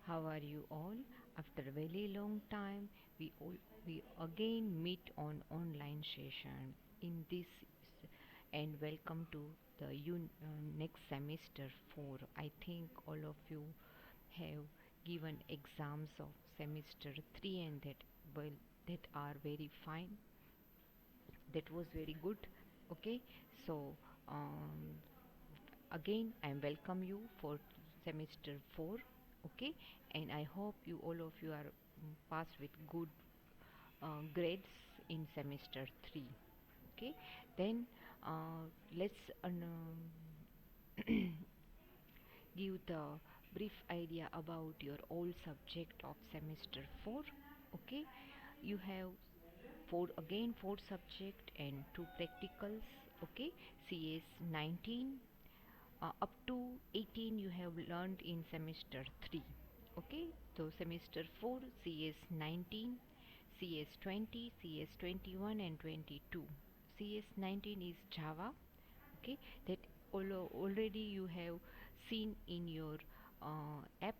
How are you all? After a very long time, we again meet on online session in this and welcome to the next semester 4. I think all of you have given exams of semester 3 and well that are very fine. That was very good. Okay, so um, again I welcome you for semester 4. Okay, and I hope you all of you are passed with good grades in semester 3. Okay, then let's give the brief idea about your all subject of semester 4. Okay, you have four subject and two practicals. Okay, CS 19 up to 18 you have learned in semester 3. Okay, so semester 4 CS 19, CS 20, CS 21 and 22. CS 19 is Java. Okay, that already you have seen in your app.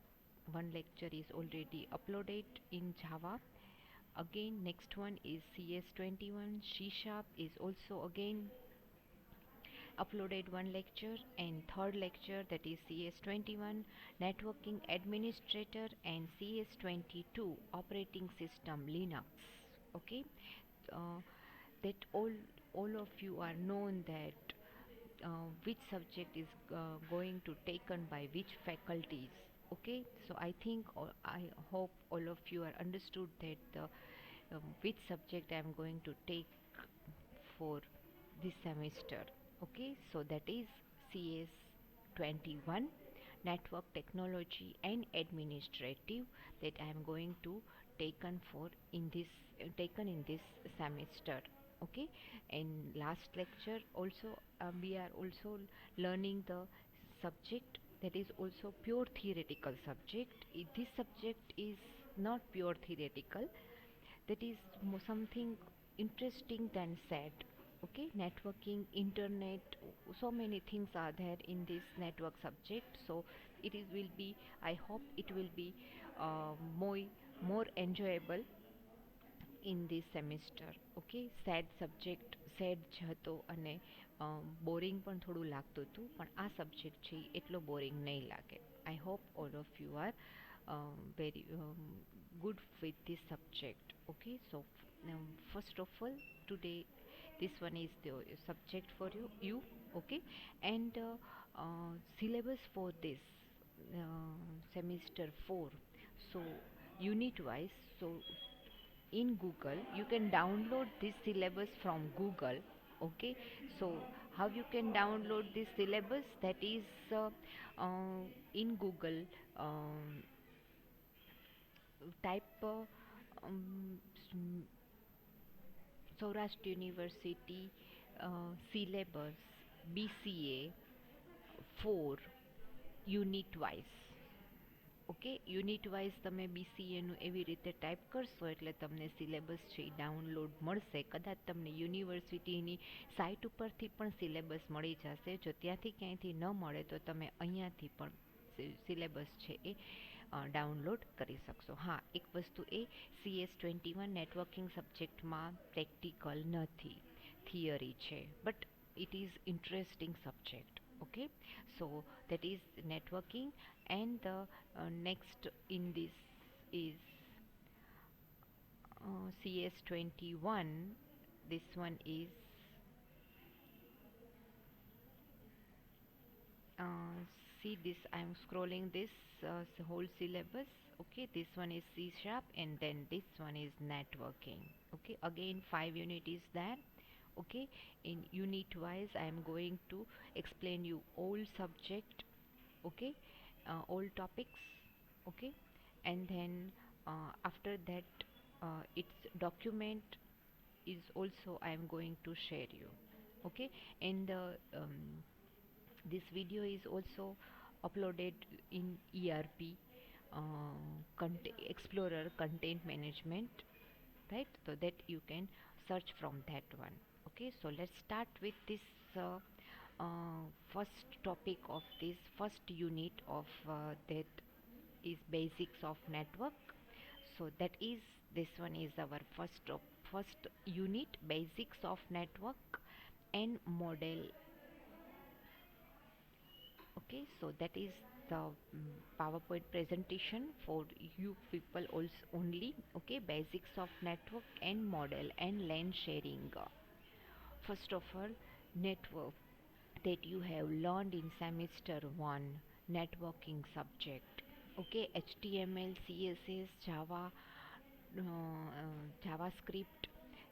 One lecture is already uploaded in Java. Again, next one is CS 21. C Sharp is also again uploaded one lecture, and third lecture, that is CS 21 networking administrator, and CS 22 operating system Linux. Okay, uh, that all of you are known that which subject is going to taken by which faculties. Okay, so I hope all of you are understood that which subject I am going to take for this semester. Okay, so that is CS 21 network technology and administrative that I am going to taken for in this taken in this semester. Okay, and last lecture also we are also learning the subject that is also pure theoretical subject. This subject is not pure theoretical, that is something interesting than said. Okay, networking, internet, so many things are there in this network subject. So will be, I hope it will be more enjoyable in this semester. Okay, sad subject sad જ હતો અને boring પણ થોડું લાગતું હતું, પણ આ subject છે એટલો બોરિંગ નહીં લાગે. I hope all of you are very good with this subject. Okay, so first of all, today this one is the subject for you. Okay, and syllabus for this semester 4. So unit wise, so in Google you can download this syllabus from Google. Okay, so how you can download this syllabus, that is in Google, um, type um, Saurashtra University syllabus BCA 4 unit wise. Okay, unit wise તમે બીસીએનું એવી રીતે type કરશો એટલે તમને syllabus છે એ download મળશે. કદાચ તમને યુનિવર્સિટીની સાઇટ ઉપરથી પણ સિલેબસ મળી જશે. જો ત્યાંથી ક્યાંયથી ન મળે તો તમે અહીંયાથી પણ સિલેબસ છે એ ડાઉનલોડ કરી શકશો. હા, એક વસ્તુ એ, CS 21 નેટવર્કિંગ સબ્જેક્ટમાં પ્રેક્ટિકલ નથી, થિયરી છે, but it is interesting subject. Okay, so that is networking, and the next in this is CS 21. This one is uh, see this, I am scrolling this whole syllabus. Okay, this one is C sharp, and then this one is networking. Okay, again 5 unit is there. Okay, in unit wise I am going to explain you all subject. Okay, all topics. Okay, and then after that its document is also I am going to share you. Okay, and this video is also uploaded in ERP, Explorer content management, right? So that you can search from that one. Okay, so let's start with this first topic of this first unit of that is basics of network. So that is, this one is our first unit, basics of network and model. Okay, so that is the PowerPoint presentation for you people also only. Okay, basics of network and model and LAN sharing. First of all, network that you have learned in semester 1 networking subject. Okay, HTML, CSS, Java, JavaScript,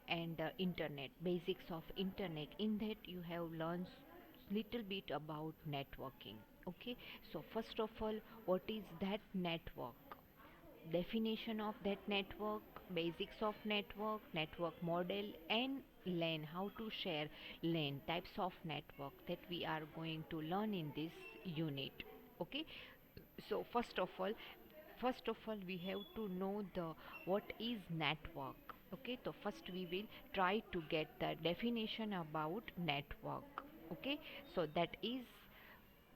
and internet, basics of internet. In that you have learned little bit about networking. Okay, so first of all, what is that network? Definition of that network, basics of network, network model, and LAN, how to share LAN, types of network that we are going to learn in this unit. Okay, so first of all we have to know the what is network. Okay, so first we will try to get the definition about network. Okay, so that is,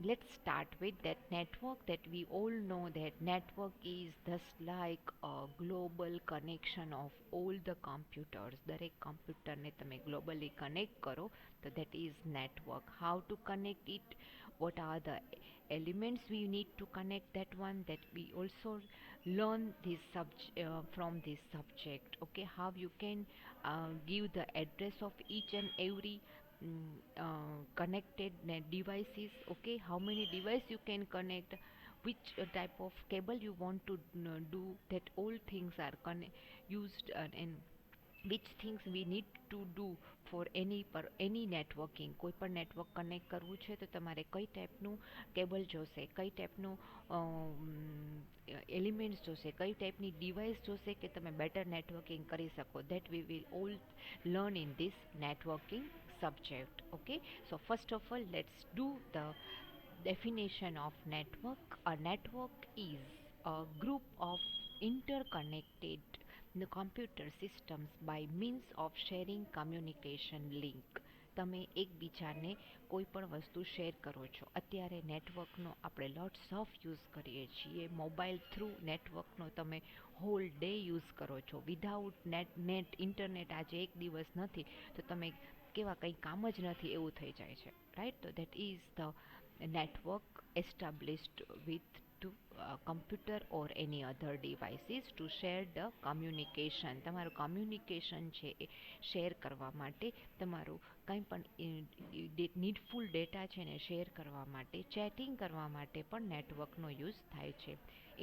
let's start with that network. That we all know that network is just like a global connection of all the computers. દરેક કમ્પ્યુટરને તમે globally connect કરો તો that is network. How to connect it, what are the elements we need to connect that one, that we also learn this from this subject. Okay, how you can give the address of each and every connected net devices. Okay, how many device you can connect, which type of cable you want to do, that all things are used, and which things we need to do for any networking. કોઈ પણ network connect કરવું છે તો તમારે કઈ ટાઈપનું cable જોશે, કઈ ટાઈપનું એલિમેન્ટ્સ જોશે, કઈ ટાઈપની ડિવાઇસ જોશે કે તમે બેટર નેટવર્કિંગ કરી શકો. That we will all learn in this networking subject. Okay, so first of all let's do the definition of network. A network is a group of interconnected computer systems by means of sharing communication link. તમે એકબીજાને કોઈ પણ વસ્તુ share કરો છો. અત્યારે નેટવર્કનો આપણે લોટ્સ ઓફ યુઝ કરીએ છીએ. મોબાઈલ થ્રુ નેટવર્કનો તમે હોલ ડે યુઝ કરો છો. વિધાઉટ નેટ ઇન્ટરનેટ આજે એક દિવસ નથી તો તમે કેવા કંઈ કામ જ નથી એવું થઈ જાય છે, રાઈટ? તો that is the network established with to computer or any other devices to share the communication. તમારું કમ્યુનિકેશન છે એ શેર કરવા માટે, તમારું કંઈ પણ નીડફુલ ડેટા છે ને શેર કરવા માટે, ચેટિંગ કરવા માટે પણ નેટવર્કનો યુઝ થાય છે.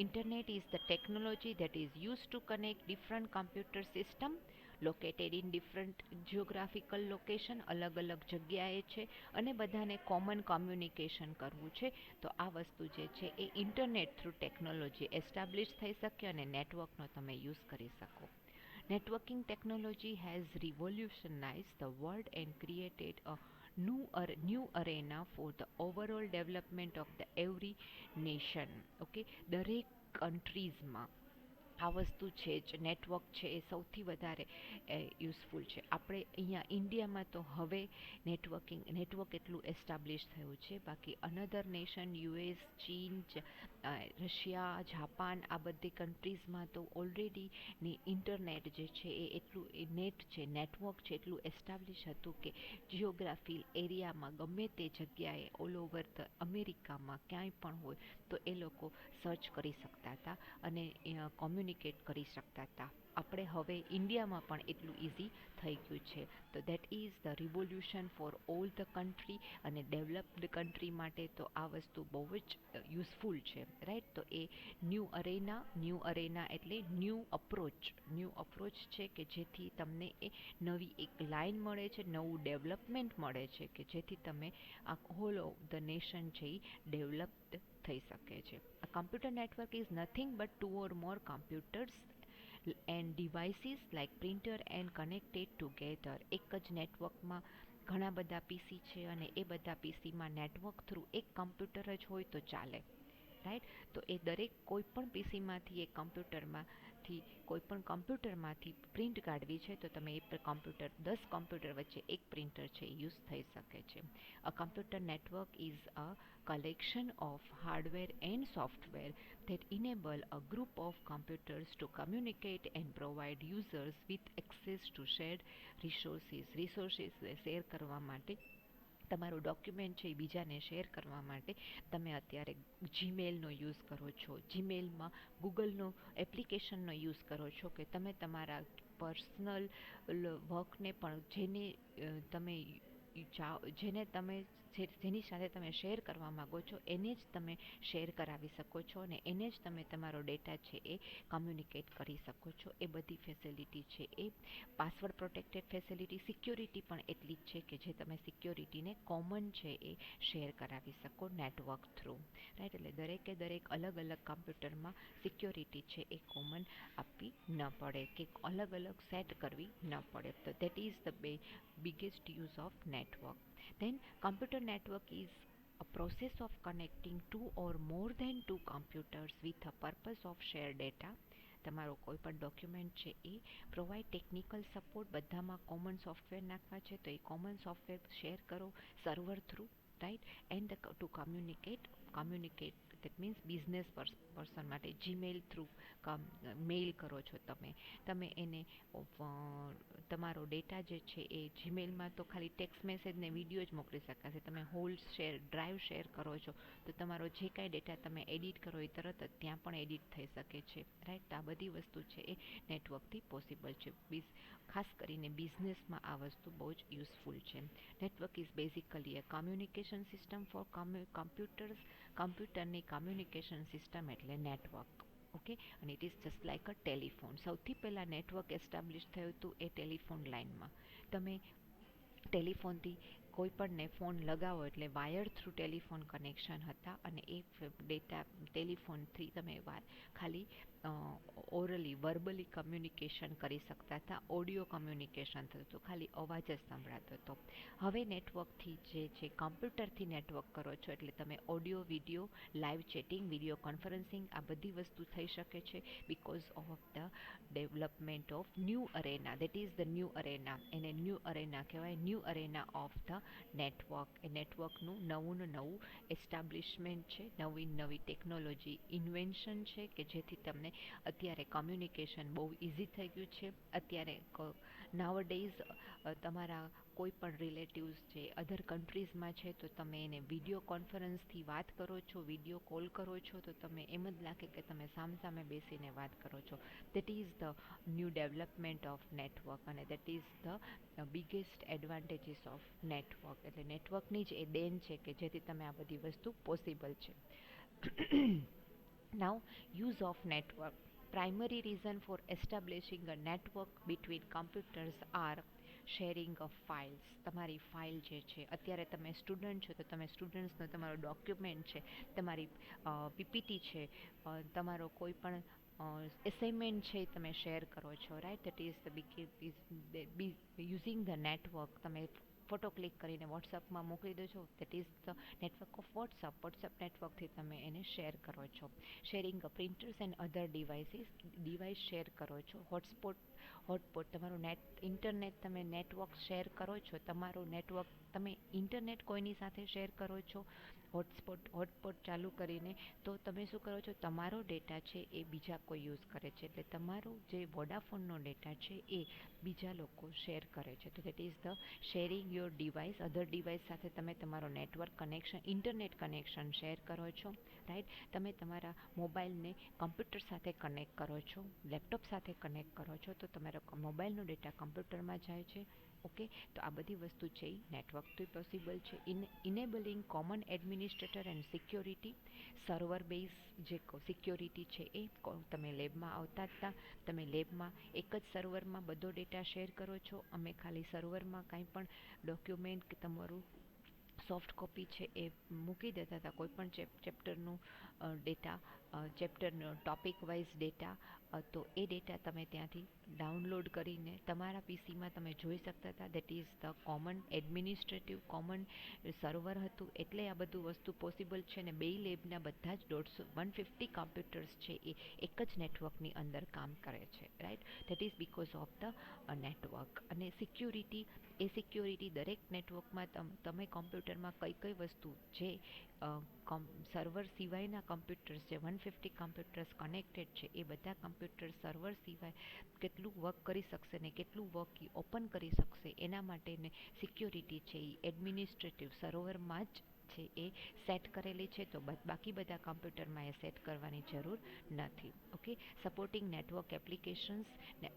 Internet is the technology that is used to connect different computer system located in different geographical location. અલગ અલગ જગ્યાએ છે અને બધાને કોમન કોમ્યુનિકેશન કરવું છે. તો આ વસ્તુ જે છે એ ઇન્ટરનેટ થ્રુ ટેકનોલોજી એસ્ટાબ્લિશ થઈ શકે અને નેટવર્કનો તમે યુઝ કરી શકો. Networking technology has revolutionized the world and created a new arena for the overall development of the every nation. Okay, દરેક કન્ટ્રીઝમાં આ વસ્તુ છે જ, નેટવર્ક છે એ સૌથી વધારે યુઝફુલ છે. આપણે અહીંયા ઇન્ડિયામાં તો હવે નેટવર્ક એટલું એસ્ટાબ્લિશ થયું છે. બાકી અનધર નેશન, યુએસ, ચીન, રશિયા, જાપાન, આ બધી કન્ટ્રીઝમાં તો ઓલરેડી ઇન્ટરનેટ જે છે એ એટલું નેટ છે, નેટવર્ક છે એટલું એસ્ટાબ્લિશ હતું કે જિયોગ્રાફી એરિયામાં ગમે તે જગ્યાએ ઓલ ઓવર ધ અમેરિકામાં ક્યાંય પણ હોય તો એ લોકો સર્ચ કરી શકતા હતા અને કોમ્યુનિકેટ કરી શકતા હતા. આપણે હવે ઇન્ડિયામાં પણ એટલું ઇઝી થઈ ગયું છે. તો that is the revolution for all the country. અને ડેવલપ્ડ કન્ટ્રી માટે તો આ વસ્તુ બહુ જ યુઝફુલ છે, રાઈટ? તો એ ન્યૂ અરેના એટલે ન્યૂ અપ્રોચ છે કે જેથી તમને એ નવી એક લાઈન મળે છે, નવું ડેવલપમેન્ટ મળે છે કે જેથી તમે આ હોલ ઓફ ધ નેશન છે એ ડેવલપ્ડ થઈ શકે છે. A computer network is nothing but two or more computers and devices like printer and connected together. એક જ નેટવર્કમાં ઘણા બધા પીસી છે અને એ બધા પીસીમાં નેટવર્ક થ્રુ એક કમ્પ્યુટર જ હોય તો ચાલે, રાઈટ? તો એ દરેક કોઈ પણ પીસીમાંથી એક કમ્પ્યુટરમાં કોઈપણ કમ્પ્યુટરમાંથી પ્રિન્ટ કાઢવી છે તો તમે એ કમ્પ્યુટર 10 કમ્પ્યુટર વચ્ચે એક પ્રિન્ટર છે એ યુઝ થઈ શકે છે. A computer network is a collection of hardware and software that enable a group of computers to communicate and provide users with access to shared resources share કરવા માટે, તમારું document છે એ બીજાને શેર કરવા માટે તમે અત્યારે જીમેલનો યુઝ કરો છો, જીમેલમાં ગૂગલનો એપ્લિકેશનનો યુઝ કરો છો, કે તમે તમારા પર્સનલ વર્કને પણ જેની સાથે તમે શેર કરવા માગો છો એને જ તમે શેર કરાવી શકો છો અને એને જ તમે તમારો ડેટા છે એ કમ્યુનિકેટ કરી શકો છો. એ બધી ફેસિલિટી છે એ પાસવર્ડ પ્રોટેક્ટેડ ફેસિલિટી, સિક્યોરિટી પણ એટલી જ છે કે જે તમે સિક્યોરિટીને કોમન છે એ શેર કરાવી શકો નેટવર્ક થ્રુ, રાઈટ. એટલે દરેક અલગ કમ્પ્યુટરમાં સિક્યોરિટી છે એ કોમન આપવી ન પડે કે અલગ સેટ કરવી ન પડે. તો that is the biggest use of network. Then computer network is a process of connecting two or more than two computers with a purpose of share data. તમારો કોઈ પણ ડોક્યુમેન્ટ છે એ પ્રોવાઈડ ટેકનિકલ સપોર્ટ, બધામાં common software નાખવા છે તો એ કોમન સોફ્ટવેર શેર કરો server through, right. And to communicate that means business person માટે જીમેલ થ્રુ મેઇલ કરો છો તમે એને તમારો ડેટા જે છે એ જીમેલમાં તો ખાલી ટેક્સ્ટ મેસેજ ને વિડીયો જ મોકલી શકાશે. તમે હોલ ડ્રાઈવ શેર કરો છો તો તમારો જે કાંઈ ડેટા તમે એડિટ કરો એ તરત જ ત્યાં પણ એડિટ થઈ શકે છે, રાઈટ. તો આ બધી વસ્તુ છે એ નેટવર્કથી પોસિબલ છે. ખાસ કરીને બિઝનેસમાં આ વસ્તુ બહુ જ યુઝફુલ છે. Network is basically a communication system for કમ્પ્યુટરની કમ્યુનિકેશન સિસ્ટમ એટલે નેટવર્ક. ઓકે, અને it is just like a telephone. સૌથી પહેલાં નેટવર્ક એસ્ટાબ્લિશ થયું હતું એ ટેલિફોન લાઇનમાં. તમે ટેલિફોનથી કોઈ પણને ફોન લગાવો એટલે વાયર થ્રુ ટેલિફોન કનેક્શન હતા અને એ ડેટા ટેલિફોનથી તમે ખાલી ઓરલી વર્બલી કમ્યુનિકેશન કરી શકતા હતા. ઓડિયો કમ્યુનિકેશન થતું હતું, ખાલી અવાજ જ સંભળાતો હતો. હવે નેટવર્કથી જે છે કમ્પ્યુટરથી નેટવર્ક કરો છો એટલે તમે audio, video, live chatting, video conferencing આ બધી વસ્તુ થઈ શકે છે because of the development of new arena. That is the new arena. એને ન્યૂ અરેના કહેવાય. New arena of the network. એ નેટવર્કનું નવું એસ્ટાબ્લિશમેન્ટ છે, નવી ટેકનોલોજી ઇન્વેન્શન છે કે જેથી તમને અત્યારે કમ્યુનિકેશન બહુ ઇઝી થઈ ગયું છે. અત્યારે નાવડેઝ તમારા કોઈ પણ રિલેટિવ્સ જે અધર કન્ટ્રીઝમાં છે તો તમે એને વિડીયો કોન્ફરન્સથી વાત કરો છો, વિડીયો કોલ કરો છો તો તમે એમ જ લાગે કે તમે સામસામે બેસીને વાત કરો છો. That is the new development of network અને that is the biggest advantages of network. એટલે નેટવર્કની જ એ દેન છે કે જેથી તમે આ બધી વસ્તુ પોસિબલ છે. Now, use of network. Primary reason for establishing a network between computers are sharing of files. તમારી ફાઇલ જે છે, અત્યારે તમે સ્ટુડન્ટ છો તો તમે સ્ટુડન્ટ્સનો તમારો ડોક્યુમેન્ટ છે, તમારી પીપીટી છે, તમારો કોઈ પણ એસાઇનમેન્ટ છે તમે શેર કરો છો, right. That is using the network. તમે ફોટો ક્લિક કરીને વોટ્સઅપમાં મોકલી દો છો. That is the network of WhatsApp નેટવર્કથી તમે એને શેર કરો છો. Sharing printers and other device share કરો છો. હોટસ્પોટ તમારું ઇન્ટરનેટ તમે નેટવર્ક શેર કરો છો, તમારું નેટવર્ક તમે ઇન્ટરનેટ કોઈની સાથે શેર કરો છો હોટસ્પોટ ચાલુ કરીને, તો તમે શું કરો છો, તમારો ડેટા છે એ બીજા કોઈ યુઝ કરે છે. એટલે તમારું જે વોડાફોનનો ડેટા છે એ બીજા લોકો શેર કરે છે. તો that is the sharing your device. Other device સાથે તમે તમારો network connection, internet connection share કરો છો, રાઈટ. તમે તમારા મોબાઈલને કમ્પ્યુટર સાથે કનેક્ટ કરો છો, લેપટોપ સાથે કનેક્ટ કરો છો તો તમારો મોબાઈલનો ડેટા કમ્પ્યુટરમાં જાય છે. ઓકે, તો આ બધી વસ્તુ છે એ નેટવર્કથી પોસિબલ છે. Enabling common administrator and security. Server base જે સિક્યોરિટી છે એ તમે લેબમાં આવતા હતા, તમે લેબમાં એક જ સર્વરમાં બધો ડેટા શેર કરો છો. અમે ખાલી સર્વરમાં કાંઈ પણ ડોક્યુમેન્ટ કે તમારું સોફ્ટ કોપી છે એ મૂકી દેતા હતા. કોઈ પણ ચેપ્ટરનું ડેટા ચેપ્ટરનો ટોપિક વાઇઝ ડેટા, તો એ ડેટા તમે ત્યાંથી ડાઉનલોડ કરીને તમારા પીસીમાં તમે જોઈ શકતા હતા. That is the common administrative common server હતું, એટલે આ બધું વસ્તુ પોસિબલ છે. ને બે લેબના બધા જ 150 કમ્પ્યુટર્સ છે એ એક જ નેટવર્કની અંદર કામ કરે છે, right. That is because of the network. અને સિક્યોરિટી દરેક નેટવર્કમાં તમે કોમ્પ્યુટરમાં કઈ કઈ વસ્તુ જે સર્વર સિવાયના કમ્પ્યુટર્સ જે 150 કમ્પ્યુટર્સ કનેક્ટેડ છે એ બધા કમ્પ્યુટર સર્વર સિવાય કેટલું વર્ક કરી શકશે ને કેટલું વર્ક ઓપન કરી શકશે, એના માટેને સિક્યોરિટી છે એ એડમિનિસ્ટ્રેટિવ સર્વરમાં જ છે એ સેટ કરેલી છે. તો બાકી બધા કમ્પ્યુટરમાં એ સેટ કરવાની જરૂર નથી. ઓકે. સપોર્ટિંગ નેટવર્ક એપ્લિકેશન્સ,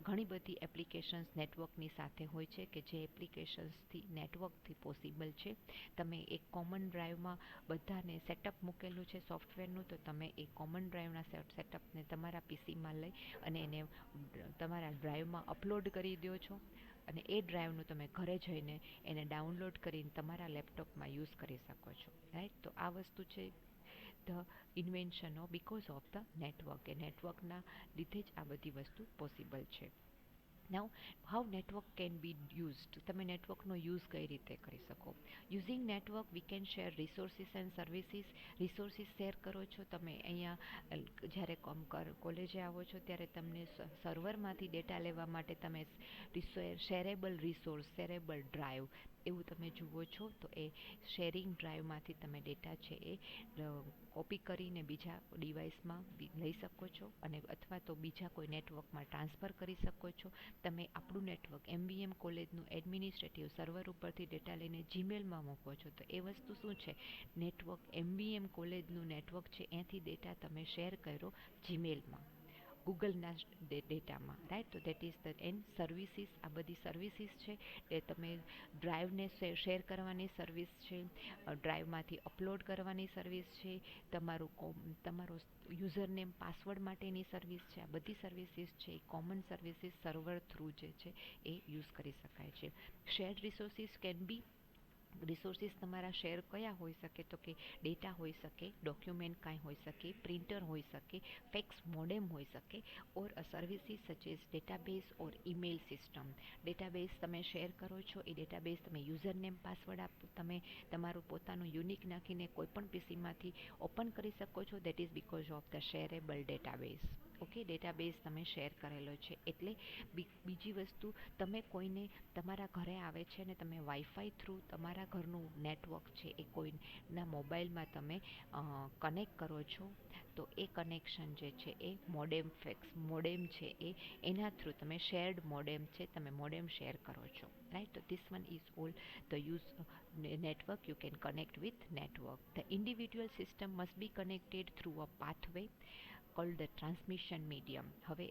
ઘણી બધી એપ્લિકેશન્સ નેટવર્કની સાથે હોય છે કે જે એપ્લિકેશન્સથી નેટવર્કથી પોસિબલ છે. તમે એક કોમન ડ્રાઈવમાં બધાને સેટઅપ મૂકેલું છે સોફ્ટવેરનું, તો તમે એ કોમન ડ્રાઈવના સેટઅપને તમારા પીસીમાં લઈ અને એને તમારા ડ્રાઈવમાં અપલોડ કરી દો છો, અને એ ડ્રાઈવનું તમે ઘરે જઈને એને ડાઉનલોડ કરીને તમારા લેપટોપમાં યુઝ કરી શકો છો, રાઈટ. તો આ વસ્તુ છે the invention of because of the network. એ નેટવર્કના લીધે જ આ બધી વસ્તુ પોસિબલ છે. Now how network can be used. તમે નેટવર્કનો યુઝ કઈ રીતે કરી શકો? Using network we can share resources and services. Resources share કરો છો તમે અહીંયા જ્યારે કોલેજે આવો છો ત્યારે તમને સર્વરમાંથી ડેટા લેવા માટે તમે શેરેબલ રિસોર્સ, શેરેબલ ડ્રાઈવ એવું તમે જુઓ છો. તો એ શેરિંગ ડ્રાઈવમાંથી તમે ડેટા છે એ કોપી કરીને બીજા ડિવાઇસમાં લઈ શકો છો, અને અથવા તો બીજા કોઈ નેટવર્કમાં ટ્રાન્સફર કરી શકો છો. તમે આપણું નેટવર્ક MVM કોલેજનું એડમિનિસ્ટ્રેટિવ સર્વર ઉપરથી ડેટા લઈને જીમેલમાં મૂકો છો, તો એ વસ્તુ શું છે? નેટવર્ક MVM કોલેજનું નેટવર્ક છે, એનાથી ડેટા તમે શેર કર્યો જીમેલમાં, ગૂગલના ડેટામાં, રાઈટ. તો that is the and services. આ બધી સર્વિસીસ છે એ તમે ડ્રાઈવને શેર કરવાની સર્વિસ છે, ડ્રાઈવમાંથી અપલોડ કરવાની સર્વિસ છે, તમારો યુઝર નેમ પાસવર્ડ માટેની સર્વિસ છે. આ બધી સર્વિસીસ છે એ કોમન સર્વિસીસ સર્વર થ્રુ જે છે એ યુઝ કરી શકાય છે. Shared resources can be, resources તમારા શેર કયા હોઈ શકે? તો કે ડેટા હોઈ શકે, ડોક્યુમેન્ટ કાંઈ હોઈ શકે, પ્રિન્ટર હોઈ શકે, ફેક્સ મોડેમ હોઈ શકે, ઓર સર્વિસીસ સચ એઝ ડેટાબેઝ ઓર ઈમેલ સિસ્ટમ. ડેટાબેઝ તમે શેર કરો છો, એ ડેટાબેઝ તમે યુઝર નેમ પાસવર્ડ આપો, તમે તમારું પોતાનું યુનિક નાખીને કોઈ પણ પીસીમાંથી ઓપન કરી શકો છો. That is because of the શેરેબલ database. Okay. Database તમે શેર કરેલો છે. એટલે બીજી વસ્તુ, તમે કોઈને તમારા ઘરે આવે છે ને તમે વાઈફાઈ થ્રુ તમારા ઘરનું નેટવર્ક છે એ કોઈના મોબાઈલમાં તમે કનેક્ટ કરો છો, તો એ કનેક્શન જે છે એ મોડેમ, ફેક્સ મોડેમ છે એના થ્રુ તમે શેર્ડ મોડેમ છે, તમે મોડેમ શેર કરો છો, રાઈટ. તો this one is all the use network. You can connect with network. The individual system must be connected through a pathway called the transmission medium. હવે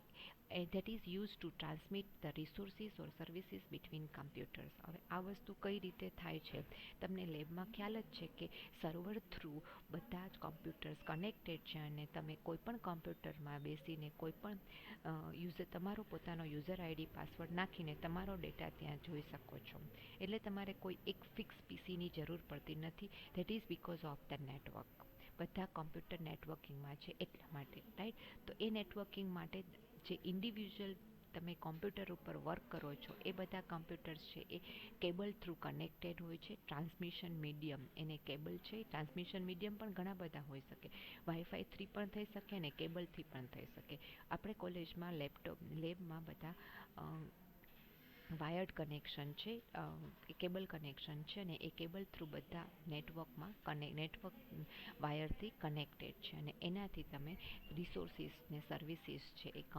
that is used to transmit the resources or services between computers. હવે આ વસ્તુ કઈ રીતે થાય છે? તમને લેબમાં ખ્યાલ જ છે કે સર્વર થ્રુ બધા જ કમ્પ્યુટર્સ કનેક્ટેડ છે, અને તમે કોઈ પણ કમ્પ્યુટરમાં બેસીને કોઈ પણ તમારો પોતાનો યુઝર આઈડી પાસવર્ડ નાખીને તમારો ડેટા ત્યાં જોઈ શકો છો. એટલે તમારે કોઈ એક ફિક્સ પીસીની જરૂર પડતી નથી. That is because of the network. બધા કમ્પ્યુટર નેટવર્કિંગમાં છે એટલા માટે, રાઈટ. તો એ નેટવર્કિંગ માટે જે ઇન્ડિવિજ્યુઅલ તમે કોમ્પ્યુટર ઉપર વર્ક કરો છો એ બધા કમ્પ્યુટર્સ છે એ કેબલ થ્રુ કનેક્ટેડ હોય છે. ટ્રાન્સમિશન મીડિયમ એને કેબલ છે. ટ્રાન્સમિશન મીડિયમ પણ ઘણા બધા હોઈ શકે, વાઈફાઈ થ્રી પણ થઈ શકે ને કેબલથી પણ થઈ શકે. આપણે કોલેજમાં લેબમાં બધા વાયર્ડ કનેક્શન છે, એ કેબલ કનેક્શન છે, અને એ કેબલ થ્રુ બધા નેટવર્કમાં નેટવર્ક વાયરથી કનેક્ટેડ છે, અને એનાથી તમે રિસોર્સિસ ને સર્વિસીસ છે એ એક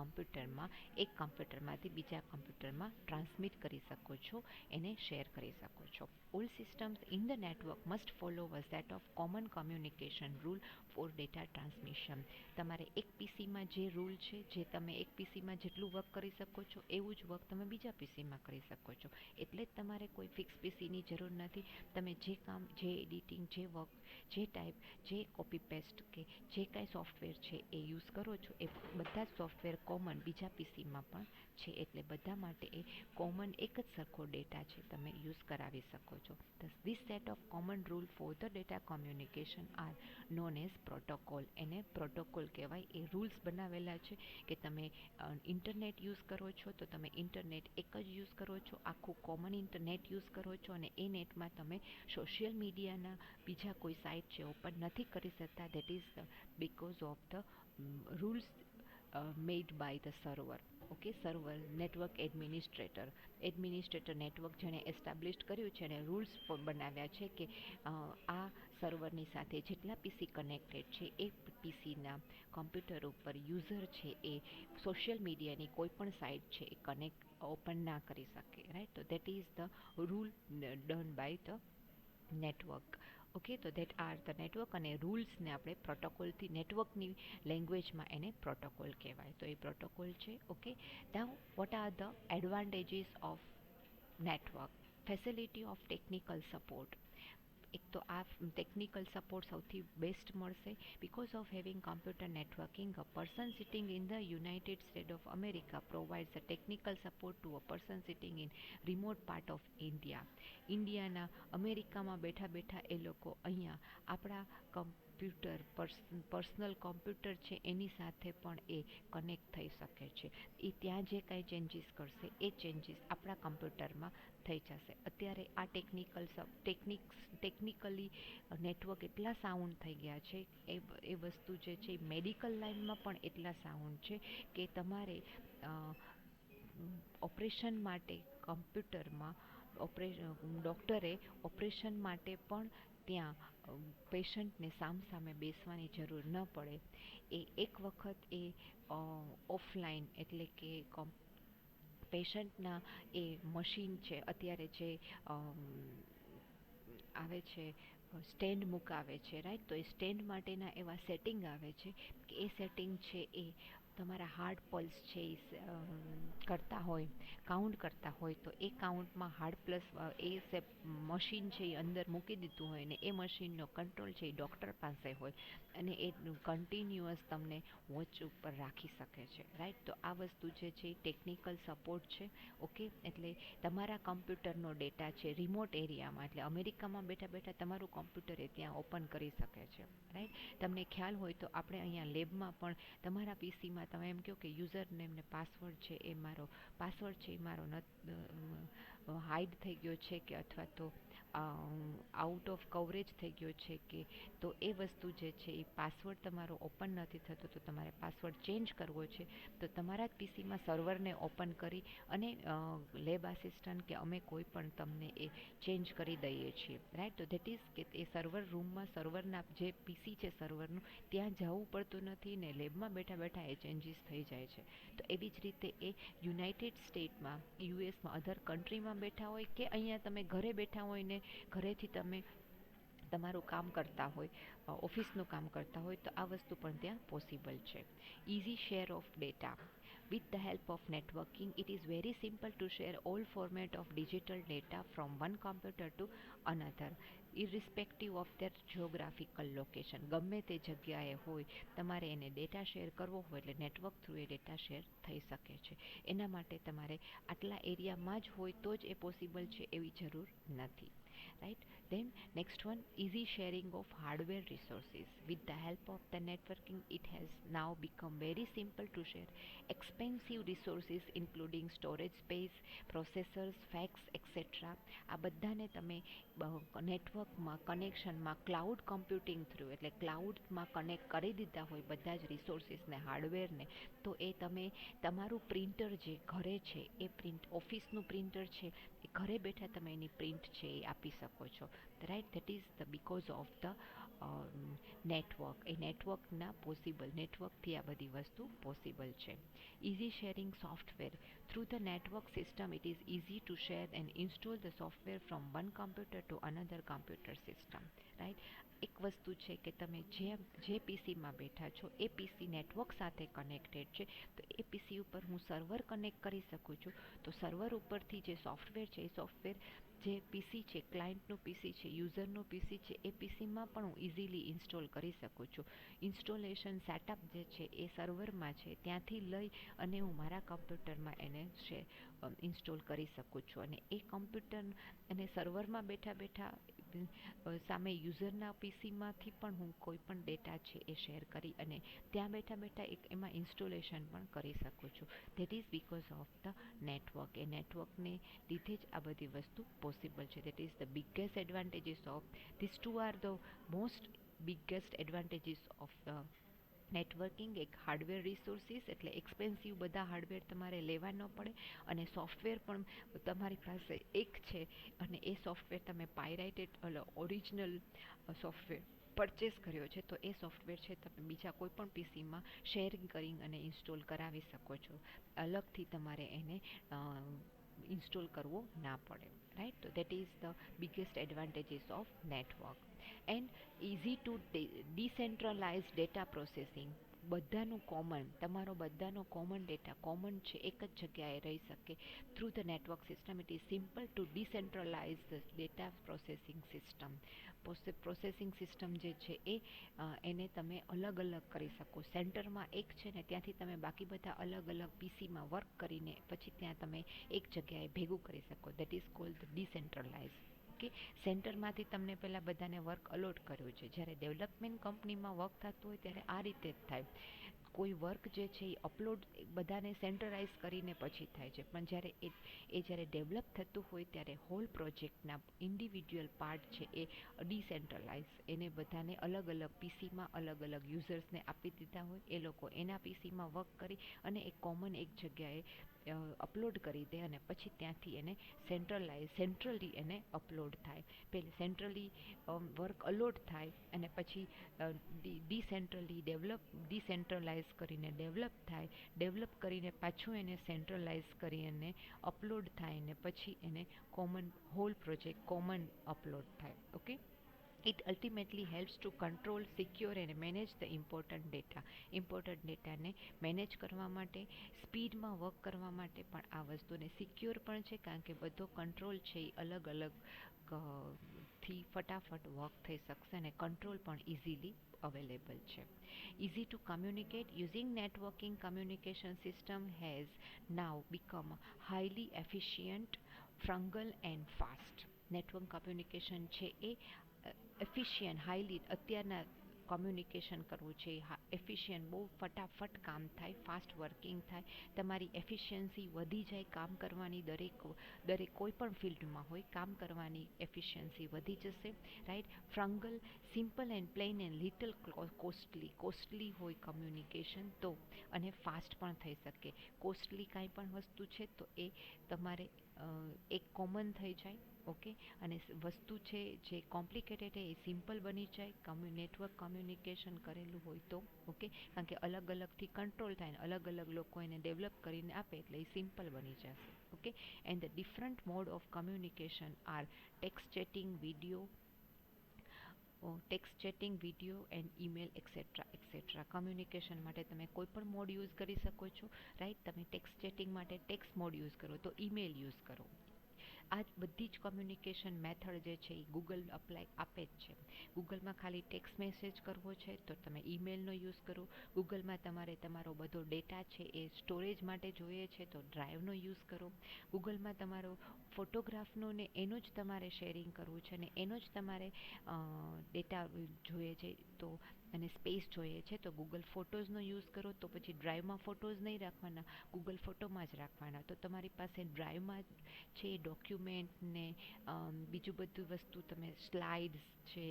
કમ્પ્યુટરમાંથી બીજા કમ્પ્યુટરમાં ટ્રાન્સમિટ કરી શકો છો, એને શેર કરી શકો છો. All systems in the network must follow a set of common communication rule for data transmission. તમારે એક પીસીમાં જે રૂલ છે, જે તમે એક પીસીમાં જેટલું વર્ક કરી શકો છો એવું જ વર્ક તમે બીજા પીસીમાં પીસીમાં કરી શકો છો. એટલે જ તમારે કોઈ ફિક્સ પીસીની જરૂર નથી. તમે જે કામ, જે એડિટિંગ, જે વર્ક, જે ટાઈપ, જે કોપી પેસ્ટ કે જે કાંઈ સોફ્ટવેર છે એ યુઝ કરો છો, એ બધા જ સોફ્ટવેર કોમન બીજા પીસીમાં પણ છે. એટલે બધા માટે એ કોમન એક જ સરખો ડેટા છે, તમે યુઝ કરાવી શકો છો. This set of common rule for the data communication are known as protocol. એને પ્રોટોકોલ કહેવાય. એ રૂલ્સ બનાવેલા છે કે તમે ઇન્ટરનેટ યુઝ કરો છો તો તમે ઇન્ટરનેટ એક જ યુઝ કરો છો, આખું કોમન ઇન્ટરનેટ યુઝ કરો છો, અને એ નેટમાં તમે સોશિયલ મીડિયાના બીજા કોઈ સાઇટ છે ઓપન નથી કરી શકતા. That is because of the rules made by the server. Okay, server network administrator network જેણે એસ્ટાબ્લિશ કર્યું છે અને રૂલ્સ બનાવ્યા છે કે આ સર્વરની સાથે જેટલા પીસી કનેક્ટેડ છે એ પીસીના કોમ્પ્યુટર ઉપર યુઝર છે એ સોશિયલ મીડિયાની કોઈ પણ સાઇટ છે એ કનેક્ટ ઓપન ના કરી શકે. રાઈટ, તો that is the rule done by the network. Okay, તો દેટ આર ધ નેટવર્ક. અને રૂલ્સને આપણે પ્રોટોકોલથી, નેટવર્કની લેંગ્વેજમાં એને પ્રોટોકોલ કહેવાય. તો એ પ્રોટોકોલ છે. Okay, now what are the advantages of network? Facility of technical support. એક તો આ ટેકનિકલ સપોર્ટ સૌથી બેસ્ટ મળશે. Because of having computer networking, a person sitting in the United state of America provides a technical support to a person sitting in remote part of India. ઇન્ડિયાના અમેરિકામાં બેઠા બેઠા એ લોકો અહીંયા આપણા કમ્પ્યુટર, પર્સનલ કોમ્પ્યુટર છે એની સાથે પણ એ કનેક્ટ થઈ શકે છે. એ ત્યાં જે કાંઈ ચેન્જીસ કરશે એ ચેન્જીસ આપણા કમ્પ્યુટરમાં થઈ જશે. અત્યારે આ ટેકનિકલી નેટવર્ક એટલા સાઉન્ડ થઈ ગયા છે, એ વસ્તુ જે છે મેડિકલ લાઇનમાં પણ એટલા સાઉન્ડ છે કે તમારે ઓપરેશન માટે કમ્પ્યુટરમાં ડૉક્ટરે ઓપરેશન માટે પણ ત્યાં પેશન્ટને સામસામે બેસવાની જરૂર ન પડે. એ એક વખત એ ઓફલાઈન, એટલે કે પેશન્ટના એ મશીન છે અત્યારે જે આવે છે, સ્ટેન્ડ મુકાવે છે. રાઈટ, તો એ સ્ટેન્ડ માટેના એવા સેટિંગ આવે છે કે એ સેટિંગ છે એ તમારા હાર્ટ પલ્સ છે એ કરતા હોય, કાઉન્ટ કરતા હોય, તો એ કાઉન્ટમાં હાર્ટ પ્લસ એ મશીન છે એ અંદર મૂકી દીધું હોય ને એ મશીનનો કંટ્રોલ છે એ ડૉક્ટર પાસે હોય અને એ કન્ટિન્યુઅસ તમને વોચ ઉપર રાખી શકે છે. રાઈટ, તો આ વસ્તુ જે છે એ ટેકનિકલ સપોર્ટ છે. ઓકે, એટલે તમારા કમ્પ્યુટરનો ડેટા છે રિમોટ એરિયામાં, એટલે અમેરિકામાં બેઠા બેઠા તમારું કમ્પ્યુટર એ ત્યાં ઓપન કરી શકે છે. રાઈટ, તમને ખ્યાલ હોય તો આપણે અહીંયા લેબમાં પણ તમારા પીસીમાં તમે એમ કહો કે યુઝર નેમ ને પાસવર્ડ છે એ મારો હાઈડ થઈ ગયો છે કે અથવા તો આઉટ ઓફ કવરેજ થઈ ગયો છે, કે તો એ વસ્તુ જે છે એ પાસવર્ડ તમારો ઓપન નથી થતો, તો તમારે પાસવર્ડ ચેન્જ કરવો છે તો તમારા જ પીસીમાં સર્વરને ઓપન કરી અને લેબ આસિસ્ટન્ટ કે અમે કોઈ પણ તમને એ ચેન્જ કરી દઈએ છીએ. રાઈટ, તો દેટ ઇઝ કે એ સર્વર રૂમમાં સર્વરના જે પીસી છે સર્વરનું ત્યાં જવું પડતું નથી ને લેબમાં બેઠા બેઠા એ ચેન્જીસ થઈ જાય છે. તો એવી જ રીતે એ યુનાઇટેડ સ્ટેટમાં, યુએસમાં, અધર કન્ટ્રીમાં બેઠા હોય કે અહીંયા તમે ઘરે બેઠા હોય ને ઘરેથી તમે તમારું કામ કરતા હોય, ઓફિસનું કામ કરતા હોય, તો આ વસ્તુ પણ ત્યાં પોસિબલ છે. Easy share of data. With the help of networking, it is very simple to share all format of digital data from one computer to another, irrespective of their geographical location. ગમે તે જગ્યાએ હોય તમારે એને data share કરવો હોય એટલે network through એ data share થઈ શકે છે. એના માટે તમારે આટલા એરિયામાં જ હોય તો જ એ પોસિબલ છે એવી જરૂર નથી. Right, then next one, easy sharing of hardware resources. With the help of the networking, it has now become very simple to share expensive resources including storage space, processors, fax, etc. આ બધાને તમે નેટવર્કમાં, કનેક્શનમાં, cloud computing through, એટલે ક્લાઉડમાં connect કરી દીધા હોય બધા જ રિસોર્સિસને, હાર્ડવેરને, તો એ તમે તમારું પ્રિન્ટર જે ઘરે છે એ ઓફિસનું પ્રિન્ટર છે એ ઘરે બેઠા તમે એની પ્રિન્ટ છે એ આપી શકો છો. Right, that is the because of the network. એ નેટવર્કના પોસિબલ, નેટવર્કથી આ બધી વસ્તુ પોસિબલ છે. Easy sharing software. Through the network system it is easy to share and install the software from one computer to another computer system. Right, એક વસ્તુ છે કે તમે જે પીસીમાં બેઠા છો એ પીસી નેટવર્ક સાથે કનેક્ટેડ છે, તો એ પીસી ઉપર હું સર્વર કનેક્ટ કરી શકું છું. તો સર્વર ઉપરથી જે સોફ્ટવેર છે એ સોફ્ટવેર જે પીસી છે, ક્લાયન્ટનું પીસી છે, યુઝરનું પીસી છે, એ પીસીમાં પણ હું ઇઝીલી ઇન્સ્ટોલ કરી શકું છું. ઇન્સ્ટોલેશન સેટઅપ જે છે એ સર્વરમાં છે, ત્યાંથી લઈ અને હું મારા કમ્પ્યુટરમાં એને ઇન્સ્ટોલ કરી શકું છું. અને એ કમ્પ્યુટર અને સર્વરમાં બેઠા બેઠા સામે યુઝરના પીસીમાંથી પણ હું કોઈ પણ ડેટા છે એ શેર કરી અને ત્યાં બેઠા બેઠા એક એમાં ઇન્સ્ટોલેશન પણ કરી શકું છું. That is because of the network. એ નેટવર્કને લીધે જ આ બધી વસ્તુ પોસિબલ છે. That is the biggest advantages of this two are the most biggest advantages of the networking. એક હાર્ડવેર રિસોર્સિસ, એટલે એક્સપેન્સિવ બધા હાર્ડવેર તમારે લેવા ન પડે, અને સોફ્ટવેર પણ તમારી પાસે એક છે અને એ સોફ્ટવેર તમે પાયરાઇટેડ ઓરિજિનલ સોફ્ટવેર પરચેસ કર્યો છે, તો એ સોફ્ટવેર છે તમે બીજા કોઈ પણ પીસીમાં શેરિંગ કરી અને ઇન્સ્ટોલ કરાવી શકો છો. અલગથી તમારે એને ઇન્સ્ટોલ કરવો ના પડે. રાઈટ, તો that is the biggest advantages of network. And easy to decentralise data processing. બધાનું કોમન, તમારો બધાનો કોમન ડેટા કોમન છે, એક જ જગ્યાએ રહી શકે through the network system. It is simple to decentralise the data processing system. Processing system જે છે એને તમે અલગ અલગ કરી શકો. સેન્ટરમાં એક છે ને ત્યાંથી તમે બાકી બધા અલગ અલગ પીસીમાં વર્ક કરીને પછી ત્યાં તમે એક જગ્યાએ ભેગું કરી શકો. That is called decentralise. Okay, સેન્ટરમાંથી તમને પહેલાં બધાને વર્ક અલોટ કર્યું છે. જ્યારે ડેવલપમેન્ટ કંપનીમાં વર્ક થતું હોય ત્યારે આ રીતે જ થાય. કોઈ વર્ક જે છે એ અપલોડ બધાને સેન્ટરાઇઝ કરીને પછી થાય છે, પણ જ્યારે જ્યારે ડેવલપ થતું હોય ત્યારે હોલ પ્રોજેક્ટના ઇન્ડિવિજ્યુઅલ પાર્ટ છે એ ડિસેન્ટ્રલાઇઝ, એને બધાને અલગ અલગ પીસીમાં અલગ અલગ યુઝર્સને આપી દીધા હોય, એ લોકો એના પીસીમાં વર્ક કરી અને એક કોમન એક જગ્યાએ અપલોડ કરી દે અને પછી ત્યાંથી એને સેન્ટ્રલી એને અપલોડ થાય. પહેલે સેન્ટ્રલી વર્ક અલોટ થાય અને પછી ડિસેન્ટ્રલાઇઝ કરીને ડેવલપ કરીને પાછું એને સેન્ટ્રલાઇઝ કરી અને અપલોડ થાય ને પછી એને common whole project common upload થાય. Okay, it ultimately helps to control, secure and manage the important data. Important ડેટાને મેનેજ કરવા માટે, સ્પીડમાં વર્ક કરવા માટે પણ આ વસ્તુને સિક્યોર પણ છે, કારણ કે બધો કંટ્રોલ છે એ અલગ અલગ થી ફટાફટ વર્ક થઈ શકશે અને કંટ્રોલ પણ ઇઝીલી અવેલેબલ છે. Easy to communicate using networking communication system has now become highly efficient, frugal and fast. Network communication છે એ એફિશિયન્ટ, હાઈલી, અત્યારના કમ્યુનિકેશન કરવું છે એફિશિયન્ટ, બહુ ફટાફટ કામ થાય, ફાસ્ટ વર્કિંગ થાય, તમારી એફિશિયન્સી વધી જાય કામ કરવાની. દરેક કોઈ પણ ફિલ્ડમાં હોય કામ કરવાની એફિશિયન્સી વધી જશે. Right, frugal, simple and plain and little costly હોય કમ્યુનિકેશન તો, અને ફાસ્ટ પણ થઈ શકે. કોસ્ટલી કાંઈ પણ વસ્તુ છે તો એ તમારે એક કોમન થઈ જાય. ઓકે, અને વસ્તુ છે જે કોમ્પ્લિકેટેડ એ સિમ્પલ બની જાય નેટવર્ક કમ્યુનિકેશન કરેલું હોય તો. ઓકે, કારણ કે અલગ અલગથી કંટ્રોલ થાય ને અલગ અલગ લોકો એને ડેવલપ કરીને આપે એટલે એ સિમ્પલ બની જશે. Okay, and the different mode of communication are text chatting, video and email etcetera. Communication માટે તમે કોઈ પણ મોડ યુઝ કરી શકો છો. રાઈટ, તમે ટેક્સ્ટ ચેટિંગ માટે ટેક્સ્ટ મોડ યુઝ કરો તો ઈમેલ યુઝ કરો. આ બધી જ કમ્યુનિકેશન મેથડ જે છે એ ગૂગલ આપે જ છે. ગૂગલમાં ખાલી ટેક્સ્ટ મેસેજ કરવો છે તો તમે ઈમેલનો યુઝ કરો. ગૂગલમાં તમારે તમારો બધો ડેટા છે એ સ્ટોરેજ માટે જોઈએ છે તો ડ્રાઈવનો યુઝ કરો. ગૂગલમાં તમારો ફોટોગ્રાફનો ને એનું જ તમારે શેરિંગ કરવું છે અને એનો જ તમારે ડેટા જોઈએ છે તો, અને સ્પેસ જોઈએ છે તો ગૂગલ ફોટોઝનો યુઝ કરો. તો પછી ડ્રાઈવમાં ફોટોઝ નહીં રાખવાના, ગૂગલ ફોટોમાં જ રાખવાના. તો તમારી પાસે ડ્રાઈવમાં છે ડોક્યુમેન્ટ ને બીજું બધું વસ્તુ તમે સ્લાઇડ્સ છે,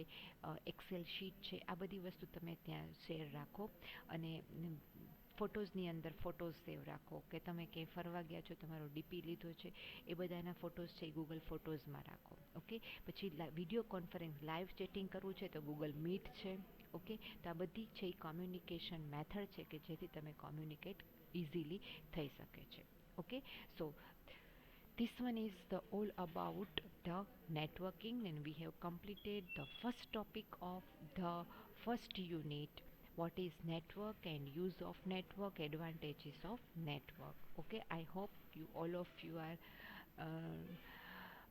એક્સેલ શીટ છે, આ બધી વસ્તુ તમે ત્યાં શેર રાખો. અને ફોટોઝની અંદર ફોટોઝ સેવ રાખો કે તમે ક્યાંય ફરવા ગયા છો, તમારો ડીપી લીધો છે એ બધાના ફોટોઝ છે એ ગૂગલ ફોટોઝમાં રાખો. ઓકે, પછી વિડીયો કોન્ફરન્સ લાઈવ ચેટિંગ કરવું છે તો ગૂગલ મીટ છે. ઓકે, તો આ બધી છે એ કોમ્યુનિકેશન મેથડ છે કે જેથી તમે કોમ્યુનિકેટ ઇઝીલી થઈ શકે છે. Okay, so This one is the all about the networking, and we have completed the first topic of the first unit. What is network and use of network, advantages of network. Okay, I hope you all of you are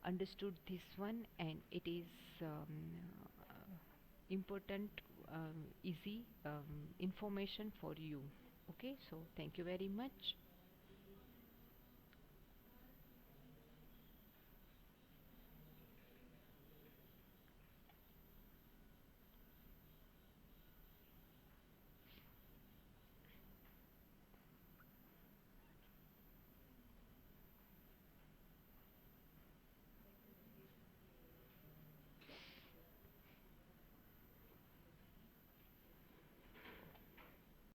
understood this one, and it is important, easy information for you. Okay, so thank you very much.